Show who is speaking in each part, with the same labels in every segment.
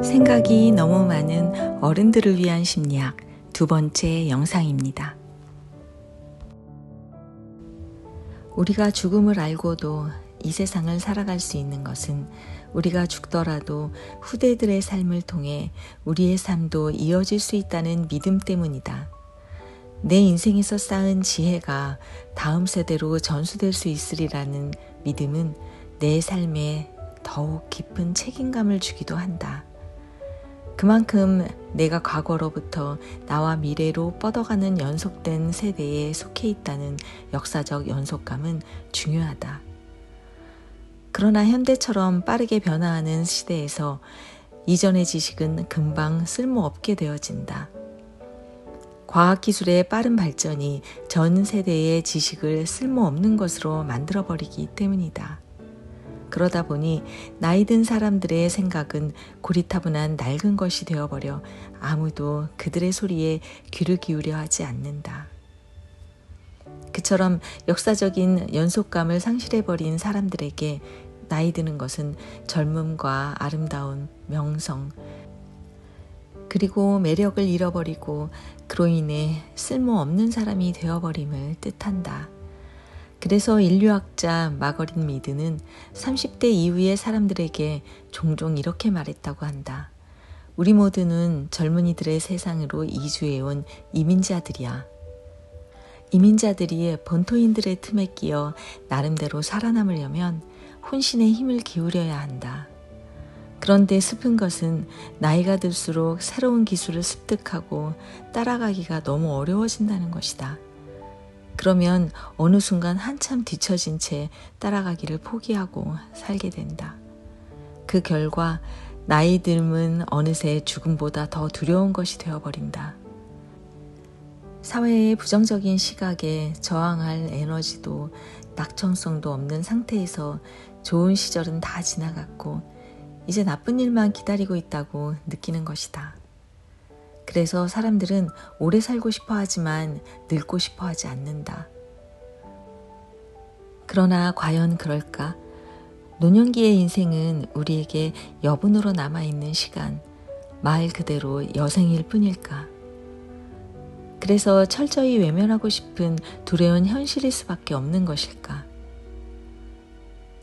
Speaker 1: 생각이 너무 많은 어른들을 위한 심리학 두 번째 영상입니다. 우리가 죽음을 알고도 이 세상을 살아갈 수 있는 것은 우리가 죽더라도 후대들의 삶을 통해 우리의 삶도 이어질 수 있다는 믿음 때문이다. 내 인생에서 쌓은 지혜가 다음 세대로 전수될 수 있으리라는 믿음은 내 삶에 더욱 깊은 책임감을 주기도 한다. 그만큼 내가 과거로부터 나와 미래로 뻗어가는 연속된 세대에 속해 있다는 역사적 연속감은 중요하다. 그러나 현대처럼 빠르게 변화하는 시대에서 이전의 지식은 금방 쓸모없게 되어진다. 과학기술의 빠른 발전이 전 세대의 지식을 쓸모없는 것으로 만들어버리기 때문이다. 그러다 보니 나이 든 사람들의 생각은 고리타분한 낡은 것이 되어버려 아무도 그들의 소리에 귀를 기울여 하지 않는다. 그처럼 역사적인 연속감을 상실해버린 사람들에게 나이 드는 것은 젊음과 아름다운 명성, 그리고 매력을 잃어버리고 그로 인해 쓸모없는 사람이 되어버림을 뜻한다. 그래서 인류학자 마거릿 미드는 30대 이후의 사람들에게 종종 이렇게 말했다고 한다. 우리 모두는 젊은이들의 세상으로 이주해온 이민자들이야. 이민자들이 본토인들의 틈에 끼어 나름대로 살아남으려면 혼신의 힘을 기울여야 한다. 그런데 슬픈 것은 나이가 들수록 새로운 기술을 습득하고 따라가기가 너무 어려워진다는 것이다. 그러면 어느 순간 한참 뒤처진 채 따라가기를 포기하고 살게 된다. 그 결과 나이 듦은 어느새 죽음보다 더 두려운 것이 되어버린다. 사회의 부정적인 시각에 저항할 에너지도 낙천성도 없는 상태에서 좋은 시절은 다 지나갔고 이제 나쁜 일만 기다리고 있다고 느끼는 것이다. 그래서 사람들은 오래 살고 싶어 하지만 늙고 싶어 하지 않는다. 그러나 과연 그럴까? 노년기의 인생은 우리에게 여분으로 남아있는 시간, 말 그대로 여생일 뿐일까? 그래서 철저히 외면하고 싶은 두려운 현실일 수밖에 없는 것일까?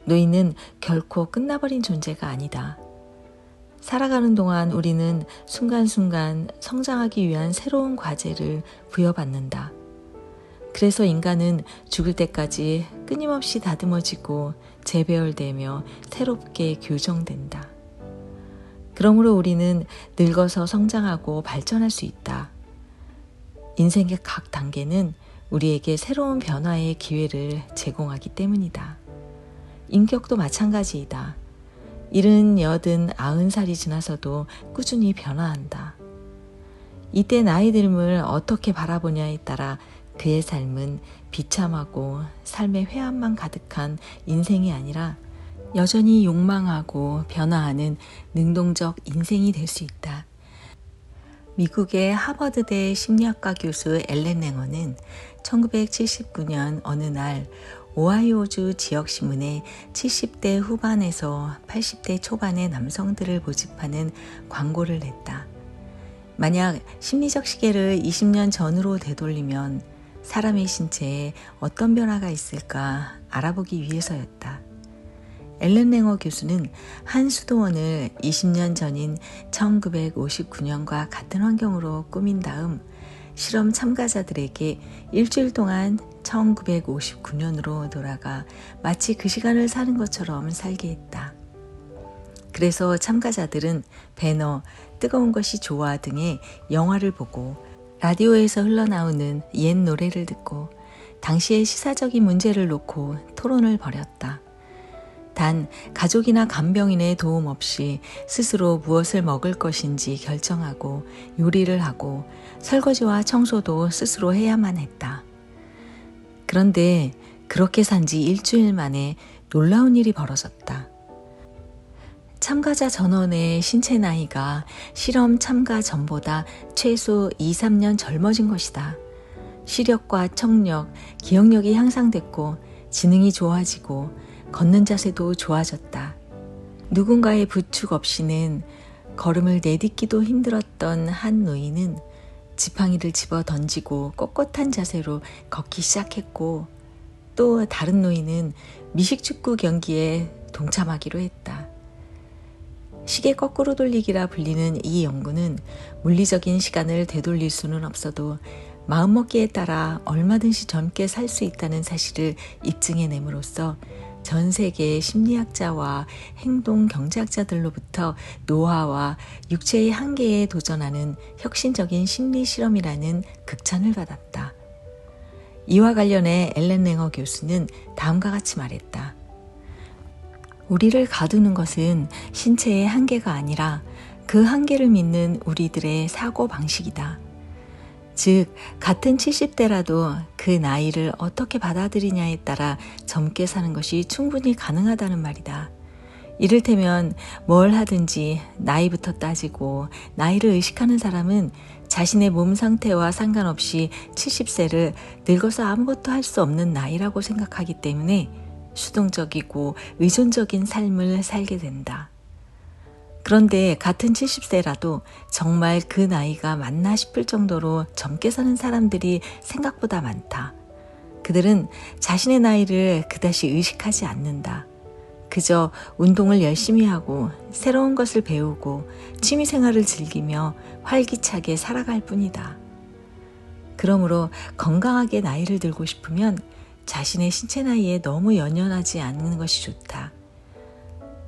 Speaker 1: 노인은 결코 끝나버린 존재가 아니다. 살아가는 동안 우리는 순간순간 성장하기 위한 새로운 과제를 부여받는다. 그래서 인간은 죽을 때까지 끊임없이 다듬어지고 재배열되며 새롭게 교정된다. 그러므로 우리는 늙어서 성장하고 발전할 수 있다. 인생의 각 단계는 우리에게 새로운 변화의 기회를 제공하기 때문이다. 인격도 마찬가지이다. 70, 80, 90살이 지나서도 꾸준히 변화한다. 이때 나이 듦을 어떻게 바라보냐에 따라 그의 삶은 비참하고 삶의 회한만 가득한 인생이 아니라 여전히 욕망하고 변화하는 능동적 인생이 될 수 있다. 미국의 하버드대 심리학과 교수 앨런 랭어는 1979년 어느 날 오하이오주 지역신문에 70대 후반에서 80대 초반의 남성들을 모집하는 광고를 냈다. 만약 심리적 시계를 20년 전으로 되돌리면 사람의 신체에 어떤 변화가 있을까 알아보기 위해서였다. 앨런 랭어 교수는 한 수도원을 20년 전인 1959년과 같은 환경으로 꾸민 다음 실험 참가자들에게 일주일 동안 1959년으로 돌아가 마치 그 시간을 사는 것처럼 살게 했다. 그래서 참가자들은 배너, 뜨거운 것이 좋아 등의 영화를 보고 라디오에서 흘러나오는 옛 노래를 듣고 당시의 시사적인 문제를 놓고 토론을 벌였다. 단 가족이나 간병인의 도움 없이 스스로 무엇을 먹을 것인지 결정하고 요리를 하고 설거지와 청소도 스스로 해야만 했다. 그런데 그렇게 산 지 일주일 만에 놀라운 일이 벌어졌다. 참가자 전원의 신체 나이가 실험 참가 전보다 최소 2, 3년 젊어진 것이다. 시력과 청력, 기억력이 향상됐고 지능이 좋아지고 걷는 자세도 좋아졌다. 누군가의 부축 없이는 걸음을 내딛기도 힘들었던 한 노인은 지팡이를 집어 던지고 꼿꼿한 자세로 걷기 시작했고, 또 다른 노인은 미식축구 경기에 동참하기로 했다. 시계 거꾸로 돌리기라 불리는 이 연구는 물리적인 시간을 되돌릴 수는 없어도 마음먹기에 따라 얼마든지 젊게 살 수 있다는 사실을 입증해냄으로써 전 세계의 심리학자와 행동 경제학자들로부터 노화와 육체의 한계에 도전하는 혁신적인 심리 실험이라는 극찬을 받았다. 이와 관련해 앨런 랭어 교수는 다음과 같이 말했다. 우리를 가두는 것은 신체의 한계가 아니라 그 한계를 믿는 우리들의 사고방식이다. 즉, 같은 70대라도 그 나이를 어떻게 받아들이냐에 따라 젊게 사는 것이 충분히 가능하다는 말이다. 이를테면 뭘 하든지 나이부터 따지고 나이를 의식하는 사람은 자신의 몸 상태와 상관없이 70세를 늙어서 아무것도 할 수 없는 나이라고 생각하기 때문에 수동적이고 의존적인 삶을 살게 된다. 그런데 같은 70세라도 정말 그 나이가 맞나 싶을 정도로 젊게 사는 사람들이 생각보다 많다. 그들은 자신의 나이를 그다지 의식하지 않는다. 그저 운동을 열심히 하고 새로운 것을 배우고 취미생활을 즐기며 활기차게 살아갈 뿐이다. 그러므로 건강하게 나이를 들고 싶으면 자신의 신체 나이에 너무 연연하지 않는 것이 좋다.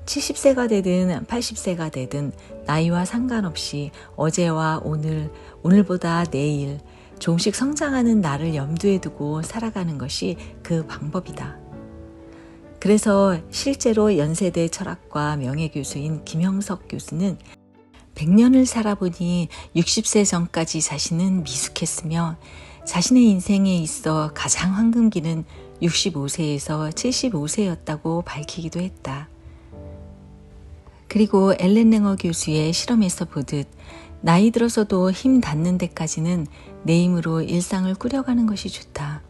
Speaker 1: 70세가 되든 80세가 되든 나이와 상관없이 어제와 오늘, 오늘보다 내일 조금씩 성장하는 나를 염두에 두고 살아가는 것이 그 방법이다. 그래서 실제로 연세대 철학과 명예교수인 김형석 교수는 100년을 살아보니 60세 전까지 자신은 미숙했으며 자신의 인생에 있어 가장 황금기는 65세에서 75세였다고 밝히기도 했다. 그리고 앨런 랭어 교수의 실험에서 보듯 나이 들어서도 힘 닿는 데까지는 내 힘으로 일상을 꾸려가는 것이 좋다.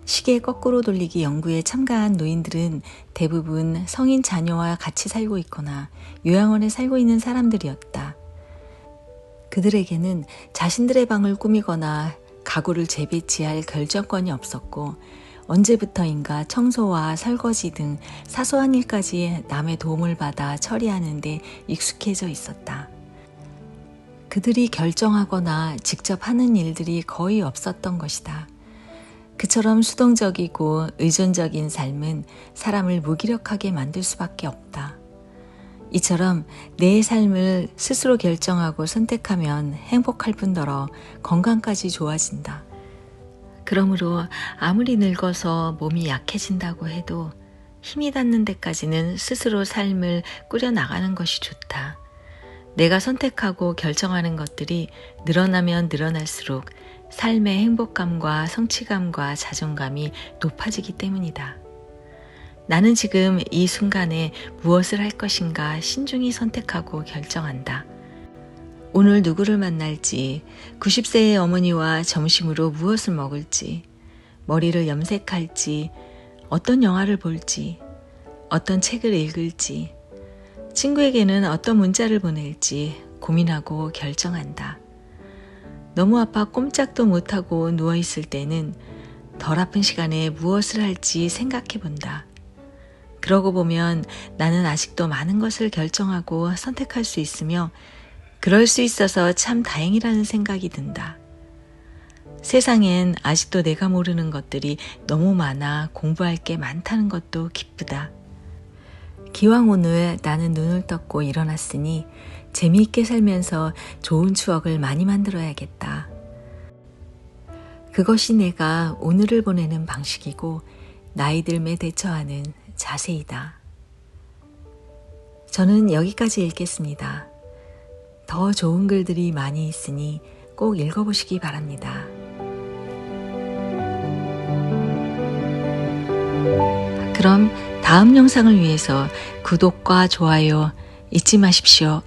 Speaker 1: 시계 거꾸로 돌리기 연구에 참가한 노인들은 대부분 성인 자녀와 같이 살고 있거나 요양원에 살고 있는 사람들이었다. 그들에게는 자신들의 방을 꾸미거나 가구를 재배치할 결정권이 없었고 언제부터인가 청소와 설거지 등 사소한 일까지 남의 도움을 받아 처리하는 데 익숙해져 있었다. 그들이 결정하거나 직접 하는 일들이 거의 없었던 것이다. 그처럼 수동적이고 의존적인 삶은 사람을 무기력하게 만들 수밖에 없다. 이처럼 내 삶을 스스로 결정하고 선택하면 행복할 뿐더러 건강까지 좋아진다. 그러므로 아무리 늙어서 몸이 약해진다고 해도 힘이 닿는 데까지는 스스로 삶을 꾸려나가는 것이 좋다. 내가 선택하고 결정하는 것들이 늘어나면 늘어날수록 삶의 행복감과 성취감과 자존감이 높아지기 때문이다. 나는 지금 이 순간에 무엇을 할 것인가 신중히 선택하고 결정한다. 오늘 누구를 만날지, 90세의 어머니와 점심으로 무엇을 먹을지, 머리를 염색할지, 어떤 영화를 볼지, 어떤 책을 읽을지, 친구에게는 어떤 문자를 보낼지 고민하고 결정한다. 너무 아파 꼼짝도 못하고 누워있을 때는 덜 아픈 시간에 무엇을 할지 생각해 본다. 그러고 보면 나는 아직도 많은 것을 결정하고 선택할 수 있으며 그럴 수 있어서 참 다행이라는 생각이 든다. 세상엔 아직도 내가 모르는 것들이 너무 많아 공부할 게 많다는 것도 기쁘다. 기왕 오늘 나는 눈을 떴고 일어났으니 재미있게 살면서 좋은 추억을 많이 만들어야겠다. 그것이 내가 오늘을 보내는 방식이고 나이 들매 대처하는 자세이다. 저는 여기까지 읽겠습니다. 더 좋은 글들이 많이 있으니 꼭 읽어보시기 바랍니다. 그럼 다음 영상을 위해서 구독과 좋아요 잊지 마십시오.